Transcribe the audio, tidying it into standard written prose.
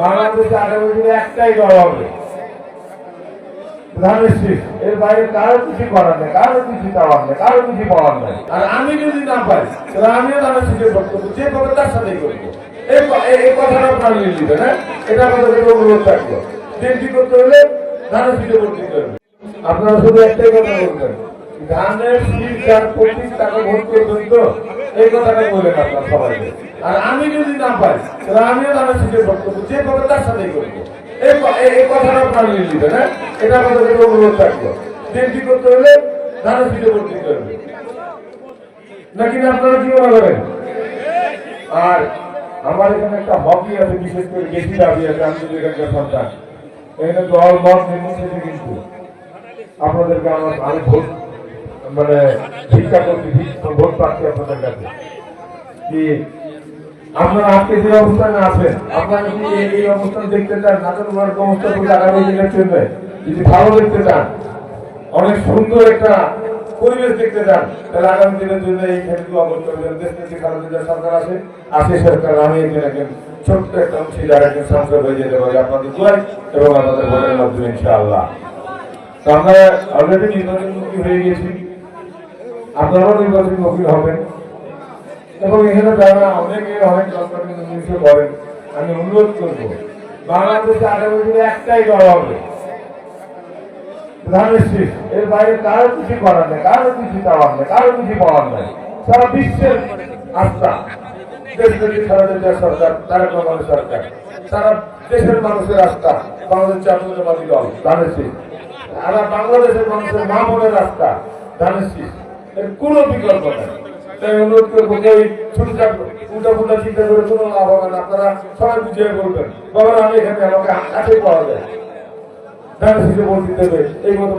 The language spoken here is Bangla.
বাংলাদেশে আগামী দিনে একটাই দল হবে, ধানের শীষ। এর বাইরে কারো কিছু করার নেই, কারো কিছু চাওয়ার নেই, কারো কিছু পাওয়ার নেই। আর আমি যদি না পাই তাহলে আমিও ধানের শীষের বক্তব্য যে পাবে তার সাথেই করবো। এই কথাটা আপনার নিয়ে নেবেন, হ্যাঁ, এটা আমাদের অনুরোধ থাকবো। কি করতে হলে ধানের শীষে ভোট দিতে হবে। আপনারা শুধু একটাই কথা বলবেন, ধানের শীষ যার প্রতীক তাকে ভোট করবেন, তো এই কথাটা বলেন আপনার সবাইকে। আর আমি যদি না পাই তাহলে আমিও ধানের শীষের বক্তব্য যে পাবে তার সাথেই করবো। এই কথাটা আপনার নিয়ে নেবেন, হ্যাঁ, এটা আমাদের অনুরোধ থাকবো। কি করতে হলে ধানের শীষে ভোট দিতে হবে, নাকি না আপনারা কি মনে করেন? আর আমার এখানে একটা হবি আছে, বিশেষ করে বেশি দাবি আছে, আমি যদি এখানকার সন্তান, এখানে দল মত নির্বিশেষে কিন্তু আপনাদেরকে আমি ভোট মানে ভিক্ষা করছি, ভোট পাচ্ছি আপনাদের কাছে। কি আপনারা আজকে যে অবস্থানে আছেন, আপনারা কি এই অবস্থান দেখতে চান? নাটক অবস্থা করে আগামী দিনের জন্য যদি ভালো দেখতে চান, অনেক সুন্দর একটা পরিবেশ দেখতে চান, তাহলে আগামী দিনের জন্য এই ক্ষেত্রে অবস্থা দেশ থেকে খালেদা সরকার আসে সরকার, আমি এখানে ছোট্ট একটা অংশীদার একজন সাংসদ হয়ে যেতে পারি আপনাদের দোয়ায় এবং আমাদের ভোটের মাধ্যমে ইনশাআল্লাহ। তো আমরা অলরেডি নির্বাচনমুখী হয়ে গেছি, আপনারাও নির্বাচনমুখী হবেন এবং এখানে যারা অনেকে অনেক দরকারি জিনিস করেন, আমি অনুরোধ করবো বাংলাদেশে আগামী দিনে একটাই দল হবে, ধানের শীষ। এর বাইরে কারো কিছু করার নেই, কারো কিছু চাওয়ার নেই, কারো কিছু পাওয়ার নেই। সারা বিশ্বের আস্থা দেশব্যাপী খালেদা সরকার, তারেক রহমানের সরকার, সারা দেশের মানুষের আস্থা বাংলাদেশ জাতীয়তাবাদী দল ধানের শীষ। আর বাংলাদেশের মানুষের মা বোনের আস্থা ধানের শীষ, এর কোনো বিকল্প নেই। তাই অনুরোধ করবো যে ওই ছোটখাট উল্টা চিন্তা করে কোনো লাভ হবে না। আপনারা সবাই বুঝিয়ে বলবেন, বাবা আমি এখানে আমাকে কাছে পাওয়া যায়, ধানের শীষে ভোট দিতে হবে, এই মতো